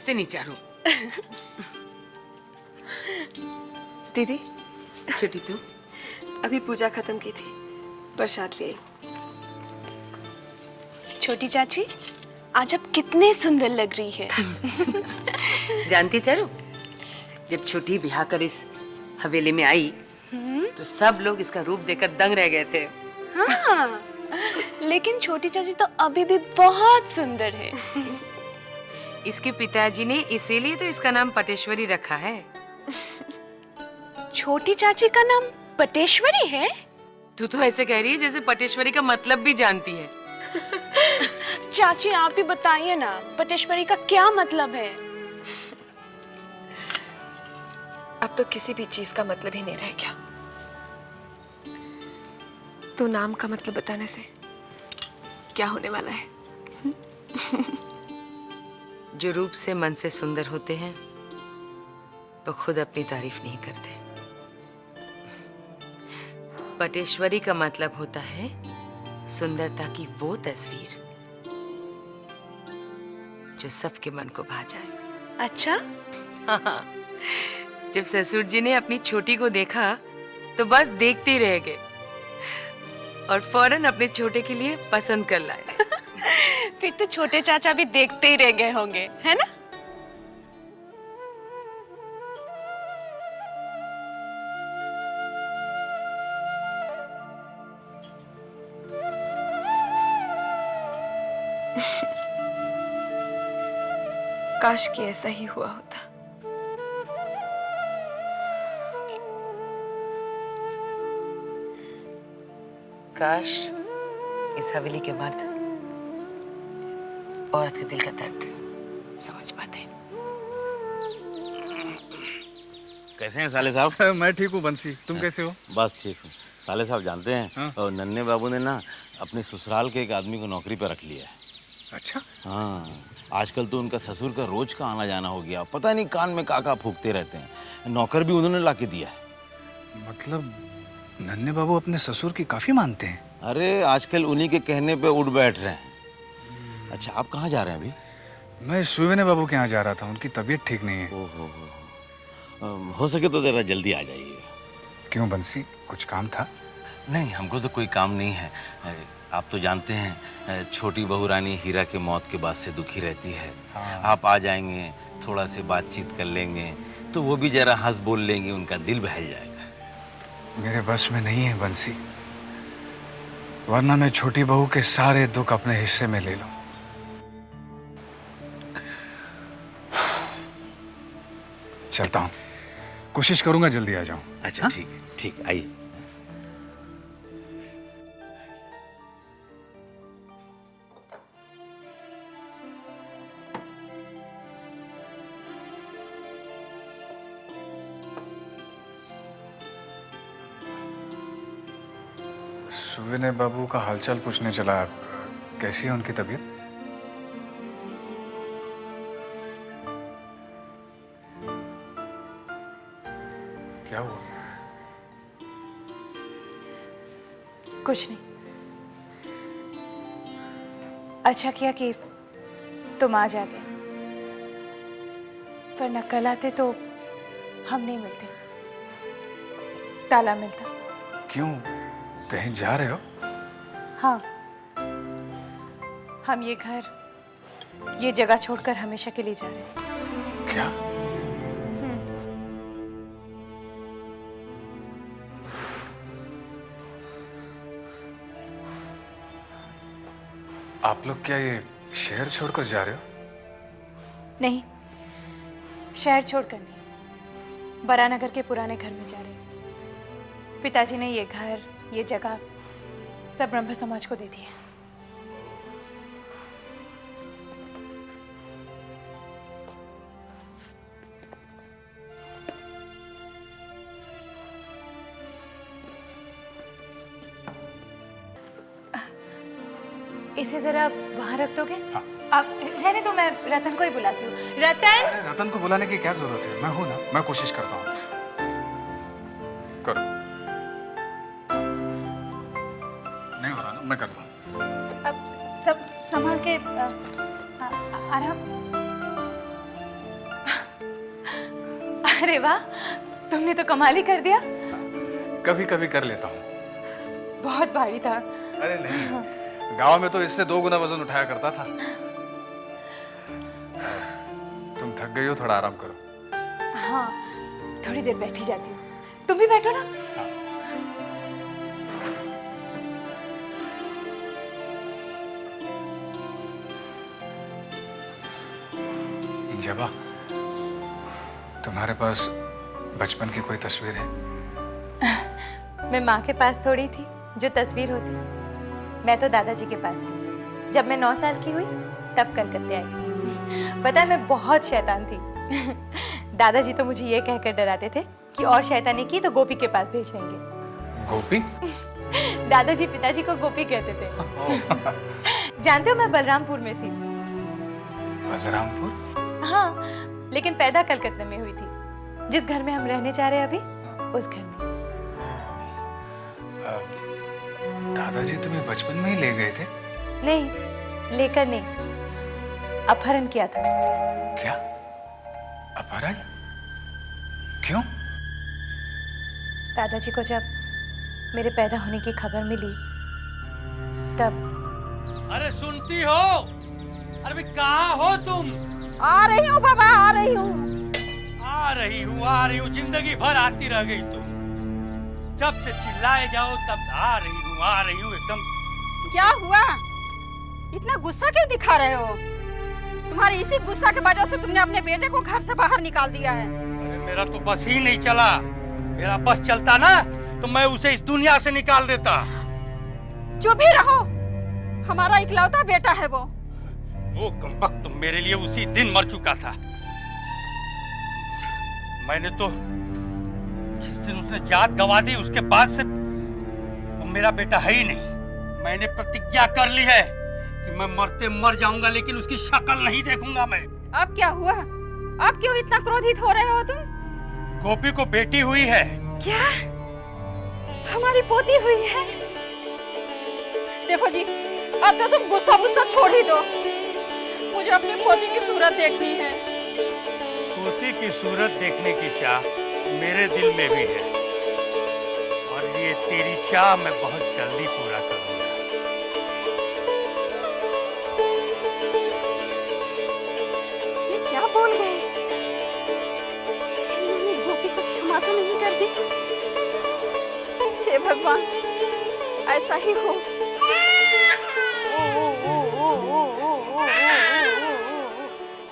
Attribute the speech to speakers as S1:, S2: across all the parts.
S1: ऐसे नहीं चारू।
S2: दीदी
S1: छोटी तू
S2: अभी पूजा खत्म की थी, प्रसाद ले आई।
S3: छोटी चाची, आज आप कितने सुंदर लग रही है।
S1: जानती चारू, जब छोटी ब्याह कर इस हवेली में आई तो सब लोग इसका रूप देखकर दंग रह गए थे।
S3: हाँ, लेकिन छोटी चाची तो अभी भी बहुत सुंदर है।
S1: इसके पिताजी ने इसीलिए तो इसका नाम पटेश्वरी रखा है।
S3: छोटी चाची का नाम पटेश्वरी है?
S1: तू तो ऐसे कह रही है जैसे पटेश्वरी का मतलब भी जानती है।
S3: चाची आप ही बताइए ना, पटेश्वरी का क्या मतलब है?
S2: अब तो किसी भी चीज का मतलब ही नहीं रह गया। तो नाम का मतलब बताने से क्या होने वाला है?
S1: जो रूप से मन से सुंदर होते हैं वो खुद अपनी तारीफ नहीं करते। पटेश्वरी का मतलब होता है सुंदरता की वो तस्वीर जो सबके मन को भा जाए।
S3: अच्छा?
S1: हाँ, जब ससुर जी ने अपनी छोटी को देखा तो बस देखते ही रह गए और फौरन अपने छोटे के लिए पसंद कर लाए।
S3: फिर तो छोटे चाचा भी देखते ही रह गए होंगे, है ना?
S2: काश कि ऐसा ही हुआ होता।
S1: काश इस हवेली के मर्द औरत के दिल का दर्द समझ पाते।
S4: कैसे हैं साले साहब?
S5: मैं ठीक हूँ बंसी, तुम कैसे हो?
S4: बस ठीक हूँ। साले साहब जानते हैं,
S5: हाँ?
S4: और नन्हे बाबू ने ना अपने ससुराल के एक आदमी को नौकरी पर रख लिया है।
S5: अच्छा।
S4: हाँ, आजकल तो उनका ससुर का रोज का आना जाना हो गया। पता नहीं कान में काका फूकते रहते हैं। नौकर भी उन्होंने ला के दिया है।
S5: मतलब नन्हे बाबू अपने ससुर की काफी मानते हैं।
S4: अरे आजकल उन्हीं के कहने पे उठ बैठ रहे हैं। अच्छा, आप कहाँ जा रहे हैं अभी?
S5: मैं सुवेने बाबू के यहाँ जा रहा था, उनकी तबीयत ठीक नहीं है।
S4: हो सके तो जरा जल्दी आ जाइए।
S5: क्यों बंसी, कुछ काम था?
S4: नहीं, हमको तो कोई काम नहीं है। आप तो जानते हैं छोटी बहू रानी हीरा के मौत के बाद से दुखी रहती है।
S5: हाँ।
S4: आप आ जाएंगे, थोड़ा से बातचीत कर लेंगे तो वो भी जरा हंस बोल लेंगे, उनका दिल बहल जाएगा।
S5: मेरे बस में नहीं है बंसी, वरना मैं छोटी बहू के सारे दुख अपने हिस्से में ले लूं। चलता हूं, कोशिश करूंगा जल्दी आ जाऊं।
S4: अच्छा ठीक है, ठीक, आइए।
S5: सुवेने बाबू का हालचाल पूछने चला, कैसी है उनकी तबीयत? क्या हुआ?
S6: कुछ नहीं। अच्छा किया कि तुम आ जा गए, वरना कल आते तो हम नहीं मिलते, ताला मिलता।
S5: क्यों, कहीं जा रहे हो?
S6: हाँ, हम ये घर, ये जगह छोड़कर हमेशा के लिए जा रहे हैं।
S5: क्या? आप लोग क्या ये शहर छोड़कर जा रहे हो?
S6: नहीं, शहर छोड़कर नहीं, बरानगर के पुराने घर में जा रहे हैं। पिताजी ने ये घर, ये जगह सब ब्रह्म समाज को दे दी है। इसे जरा वहां रख दोगे?
S5: हाँ।
S6: आप रहने दो, मैं रतन को ही बुलाती हूँ। रतन!
S5: अरे रतन को बुलाने की क्या जरूरत है, मैं हूं ना, मैं कोशिश करता हूँ। करो। नहीं हो रहा ना, मैं करता हूँ।
S6: अब सब संभाल के आराम। अरे वाह, तुमने तो कमाल ही कर दिया।
S5: कभी कभी कर लेता हूँ।
S6: बहुत भारी था।
S5: अरे नहीं, गांव में तो इससे 2 गुना वजन उठाया करता था। तुम थक गई हो, थोड़ा आराम करो।
S6: हाँ, थोड़ी देर बैठी जाती हूँ। तुम भी बैठो ना।
S5: जबा, तुम्हारे पास बचपन की कोई तस्वीर है?
S6: मैं माँ के पास थोड़ी थी जो तस्वीर होती। मैं तो दादाजी के पास थी। जब मैं 9 साल की हुई तब कलकत्ते आई। पता है, मैं बहुत शैतान थी। दादाजी तो मुझे ये कहकर डराते थे कि और शैतानी की तो गोपी के पास भेज देंगे।
S5: गोपी?
S6: दादाजी पिताजी को गोपी कहते थे। जानते हो, मैं बलरामपुर में थी।
S5: बलरामपुर?
S6: हाँ, लेकिन पैदा कलकत्ते में हुई थी। जिस घर में हम रहने जा रहे हैं अभी, उस घर में।
S5: दादाजी तुम्हें बचपन में ही ले गए थे?
S6: नहीं, लेकर नहीं, अपहरण किया था।
S5: क्या? अपहरण? क्यों?
S6: दादाजी को जब मेरे पैदा होने की खबर मिली तब।
S7: अरे सुनती हो? अरे भाई कहाँ हो तुम?
S8: आ रही हूँ बाबा, आ रही हूँ।
S7: आ रही हूँ, जिंदगी भर आती रह गई तुम। जब से चिल्लाए जाओ तब आ रही हूँ एकदम।
S8: क्या हुआ? इतना गुस्सा क्यों दिखा रहे हो? तुम्हारे इसी गुस्सा की वजह से तुमने अपने बेटे को घर से बाहर निकाल दिया है।
S7: अरे मेरा तो बस ही नहीं चला। मेरा बस चलता ना तो मैं उसे इस दुनिया से निकाल देता।
S8: चुप ही रहो, हमारा इकलौता बेटा है वो
S7: कमबख्त तो मेरे लिए उसी दिन मर चुका था। मैंने तो जिस दिन उसने जात गंवा दी उसके बाद से वो मेरा बेटा है ही नहीं। मैंने प्रतिज्ञा कर ली है कि मैं मरते मर जाऊंगा लेकिन उसकी शक्ल नहीं देखूंगा मैं।
S8: अब क्या हुआ? अब क्यों इतना क्रोधित हो रहे हो तुम?
S7: गोपी को बेटी हुई है।
S8: क्या? हमारी पोती हुई है? देखो जी, अब तो तुम गुस्सा छोड़ ही दो। मुझे अपनी पोती की सूरत देखनी है।
S7: पोती की सूरत देखने की चाह मेरे दिल में भी है और ये तेरी चाह मैं बहुत जल्दी पूरा करूंगा।
S8: ये क्या बोल गए? इन्होंने गोपी को क्षमा तो नहीं कर दी? हे भगवान, ऐसा ही हो।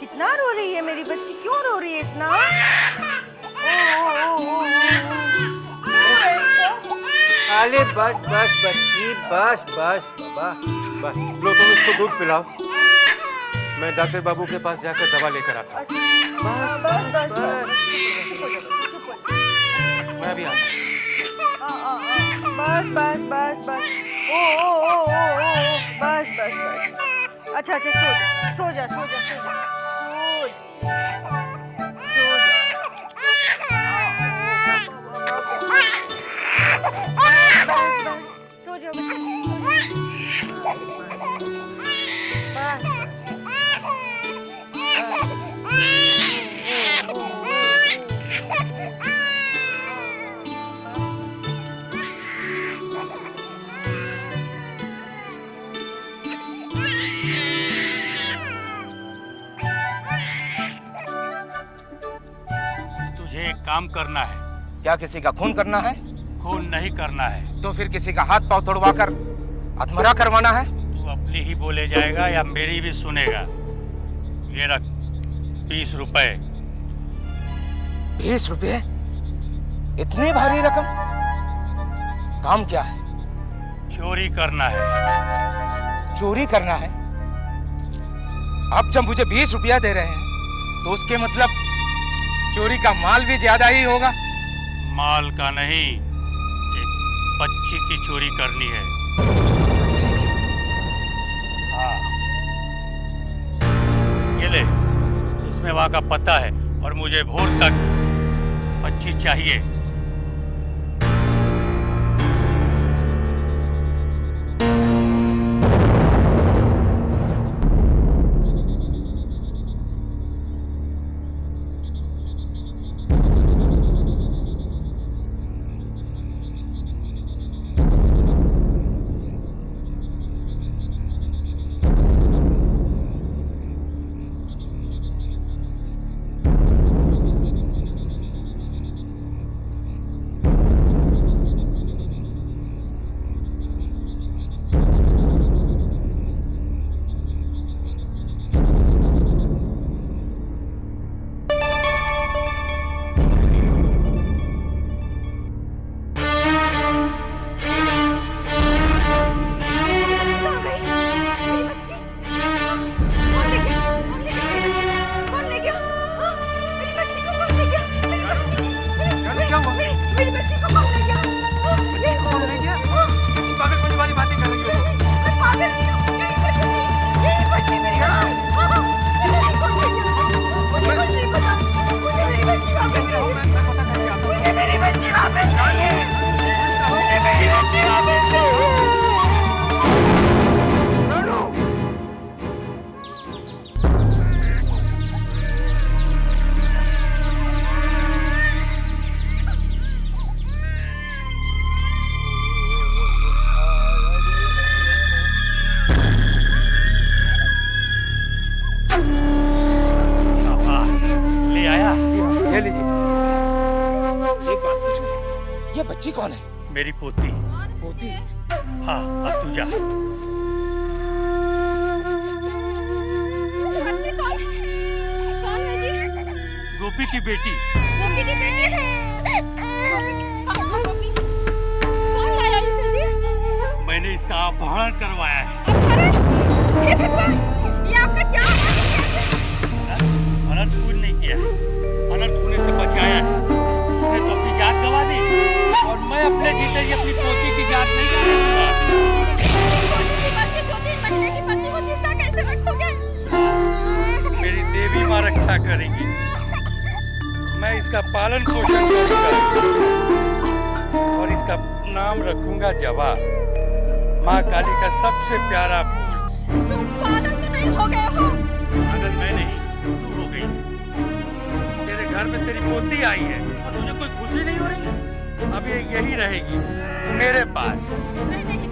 S9: कितना रो रही है मेरी बच्ची? क्यों रो रही है इतना?
S10: अरे बस बस बच्ची, बस बस बाबा, बस लो तुम इसको दूध पिलाओ। मैं डॉक्टर बाबू के पास जाकर दवा लेकर आता हूँ। बस बस बस, मैं भी आता हूँ।
S9: बस बस बस बस, ओ बस बस बस। अच्छा अच्छा, सो जा सो जा सो जा सो जा सो जा। बस बस, सो जाओ बच्ची। बस
S7: तुझे एक काम करना है।
S10: क्या किसी का खून करना है?
S7: खून नहीं करना है।
S10: तो फिर किसी का हाथ पांव तोड़वा कर आत्महत्या करवाना है?
S7: तू अपनी ही बोले जाएगा या मेरी भी सुनेगा? ये रख 20 रुपए।
S10: 20 रुपए? इतनी भारी रकम? काम क्या है?
S7: चोरी करना है।
S10: चोरी करना है? आप जब मुझे 20 रुपया दे रहे हैं तो उसके मतलब चोरी का माल भी ज्यादा ही होगा।
S7: माल का नहीं, एक बच्ची की चोरी करनी है। हाँ, ये ले, इसमें वहां का पता है और मुझे भोर तक बच्ची चाहिए।
S10: ये लीजिए।
S4: एक बात पूछूं, ये बच्ची कौन है?
S7: मेरी पोती।
S4: पोती?
S7: हाँ, अब तू जा।
S8: बच्ची कौन है? कौन है जी?
S7: गोपी की बेटी।
S8: गोपी की बेटी है। गोपी। कौन लाया इसे जी?
S7: मैंने इसका अपहरण करवाया है।
S8: अपहरण? हे भगवान, ये आपका क्या
S7: अनर्थ कुछ नहीं किया है, अनर्थ होने से बचाया है। उसने तो अपनी जान गंवा दी और मैं अपने जीते ही अपनी पोती की जान नहीं गंवा दूंगा।
S8: छोटी बच्ची 2-3 महीने की बच्ची को जिंदा कैसे रखोगे?
S7: मेरी देवी माँ रक्षा करेगी। मैं इसका पालन पोषण करूंगा और इसका नाम रखूंगा जवा, माँ काली का सबसे प्यारा फूल।
S8: तुम पागल तो नहीं हो गए हो?
S7: पागल मैं नहीं, तू हो गई। तेरे घर में तेरी पोती आई है और तुझे कोई खुशी नहीं हो रही? अब ये यही रहेगी मेरे पास।
S8: नहीं नहीं,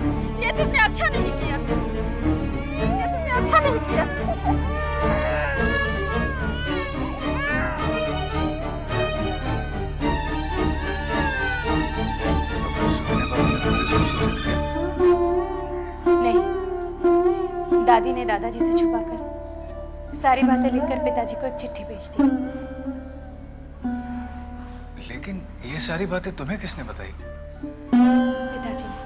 S8: ये तुमने अच्छा नहीं किया। ये तुमने अच्छा नहीं किया।
S6: नहीं, दादी ने दादाजी से छुपाकर सारी बातें लिखकर पिताजी को एक चिट्ठी भेज दी।
S5: लेकिन ये सारी बातें तुम्हें किसने बताई?
S6: पिताजी ने।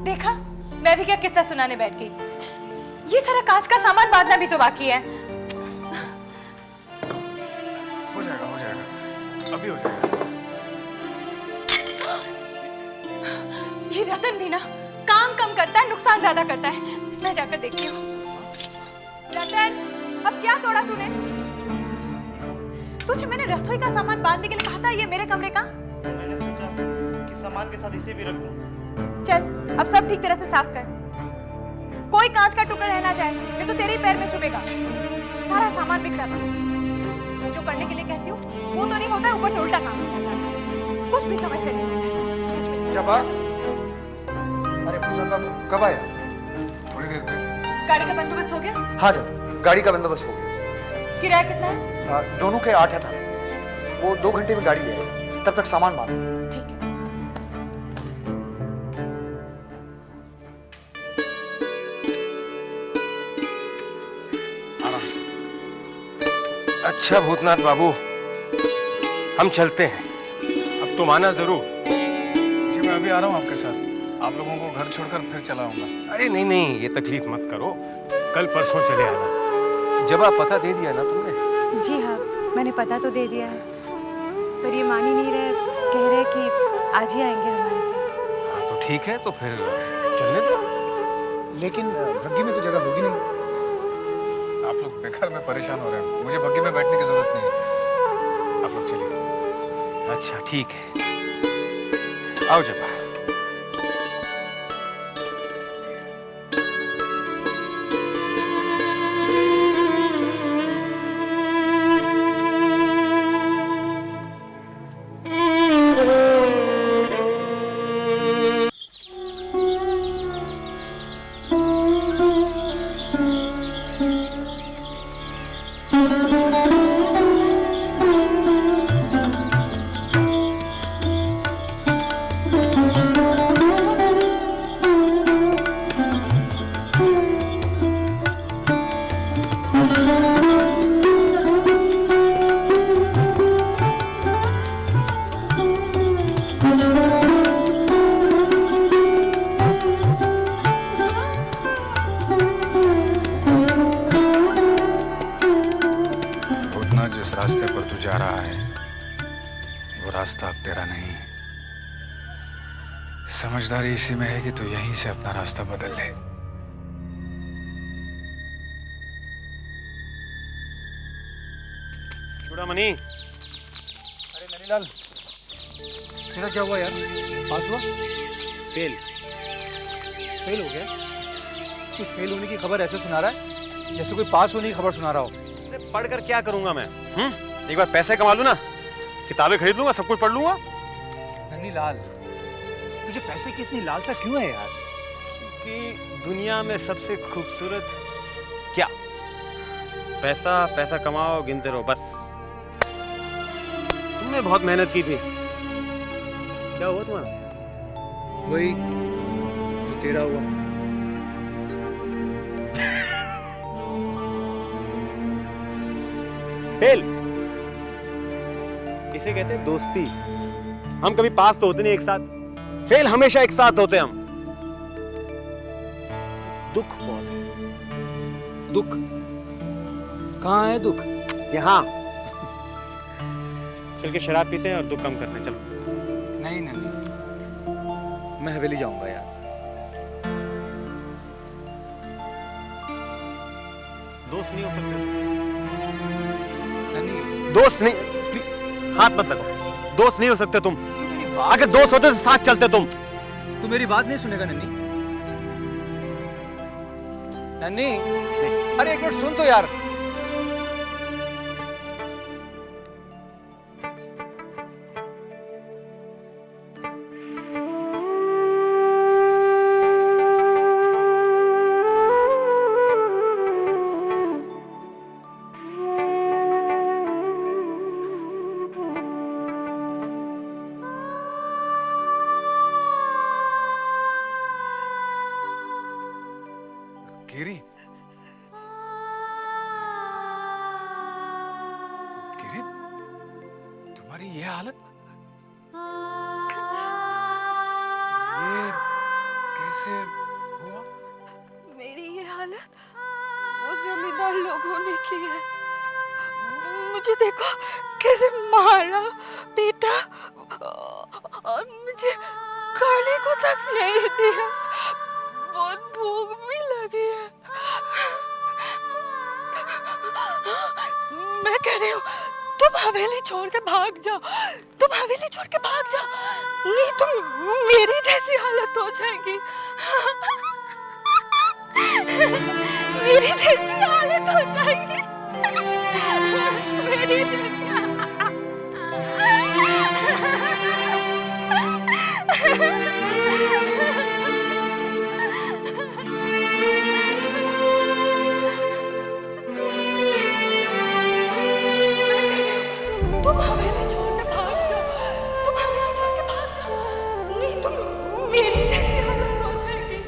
S6: देखा, मैं भी क्या किस्सा सुनाने बैठ गई। ये सारा कांच का सामान बांधना भी तो बाकी है।
S5: हो जाएगा, अभी हो जाएगा।
S6: ये रतन भी ना काम कम करता है, नुकसान ज्यादा करता है। मैं जाकर देखती हूँ। रतन, अब क्या तोड़ा तूने? तुझे मैंने रसोई का सामान बांधने के लिए कहा था, ये मेरे कमरे का।
S11: मैंने सोचा कि सामान के साथ इसे भी रख दूं।
S6: चल, अब सब ठीक तरह से साफ कर। कोई कांच का टुकड़ा रह ना जाए, नहीं तो तेरे ही पैर में चुभेगा। सारा सामान बिखरा पड़ा। जो करने के लिए कहती हूँ वो तो नहीं होता है, ऊपर से उल्टा काम होता है सारा। कुछ भी समझ से नहीं आता है, समझ में नहीं।
S10: जबा, अरे कब आया?
S5: थोड़ी देर पहले।
S6: गाड़ी का बंदोबस्त हो गया?
S10: हाँ जब गाड़ी का बंदोबस्त हो गया।
S6: किराया कितना है?
S10: दोनों के 8 था। वो 2 घंटे में गाड़ी ले आएगा, तब तक सामान बांधो।
S6: ठीक है।
S5: आराम से।
S10: अच्छा भूतनाथ बाबू, हम चलते हैं। अब तुम आना जरूर।
S5: जी मैं अभी आ रहा हूँ आपके साथ। आप लोगों को घर छोड़कर फिर चला आऊंगा।
S10: अरे नहीं नहीं, ये तकलीफ मत करो, कल परसों चले आना। जब आप पता दे दिया ना तुमने?
S6: जी हाँ, मैंने पता तो दे दिया है, पर ये मान ही नहीं रहे, कह रहे कि आज ही आएंगे हमारे साथ।
S10: हाँ तो ठीक है, तो फिर चलने दो।
S5: लेकिन बग्गी में तो जगह होगी नहीं। आप लोग बेकार में परेशान हो रहे हैं, मुझे बग्गी में बैठने की जरूरत नहीं है। आप लोग चलिए।
S10: अच्छा ठीक है, आओ जबा।
S5: जिस रास्ते पर तू जा रहा है वो रास्ता अब तेरा नहीं है। समझदारी इसी में है कि तू यहीं से अपना रास्ता बदल ले।
S10: चूड़ामणि।
S11: अरे ननीलाल, तेरा क्या हुआ यार? पास हुआ? फेल हो गया? तू फेल होने की खबर ऐसे सुना रहा है जैसे कोई पास होने की खबर सुना रहा हो।
S10: पढ़कर क्या करूंगा मैं? एक बार पैसे कमा लूं ना, किताबें खरीद लूंगा, सब कुछ पढ़ लूंगा।
S11: ननीलाल, तुझे पैसे की इतनी लालसा क्यों है यार?
S10: क्योंकि दुनिया में सबसे खूबसूरत क्या? पैसा, पैसा कमाओ, गिनते रहो, बस। तुमने बहुत मेहनत की थी। क्या हुआ तुम्हारा?
S11: वही जो तेरा हुआ।
S10: फेल, इसे कहते हैं दोस्ती। हम कभी पास तो होते नहीं एक साथ, फेल हमेशा एक साथ होते हम। दुख बहुत है।
S11: दुख? कहाँ है दुख?
S10: यहाँ। चल के शराब पीते हैं और दुख कम करते हैं, चलो।
S11: नहीं नहीं, मैं हवेली जाऊंगा यार।
S10: दोस्त नहीं हो सकते?
S11: नहीं,
S10: दोस्त नहीं, हाथ मत लगाओ। दोस्त नहीं हो सकते तुम। अगर दोस्त होते तो साथ चलते तुम।
S11: तू मेरी बात नहीं सुनेगा नन्नी? नन्नी, अरे एक मिनट सुन तो यार।
S5: गिरी, गिरी, तुम्हारी ये हालत, ये कैसे हुआ?
S8: मेरी ये हालत वो जमींदार लोगों ने की है। मुझे देखो कैसे मारा, पीटा और मुझे खाने को तक नहीं दिया। बहुत भूख भी लगी है। मैं कह रही हूँ तुम हवेली छोड़ के भाग जाओ, तुम हवेली छोड़ के भाग जाओ, नहीं तुम मेरी जैसी हालत हो जाएगी। मेरी जैसी हालत हो जाएगी। मेरी जैसी तुम हवेली छोड़ के भाग जाओ, तुम हवेली छोड़ के भाग जाओ, नहीं तुम मेरी जैसी हालत हो जाएगी।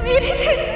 S8: मेरी जैसी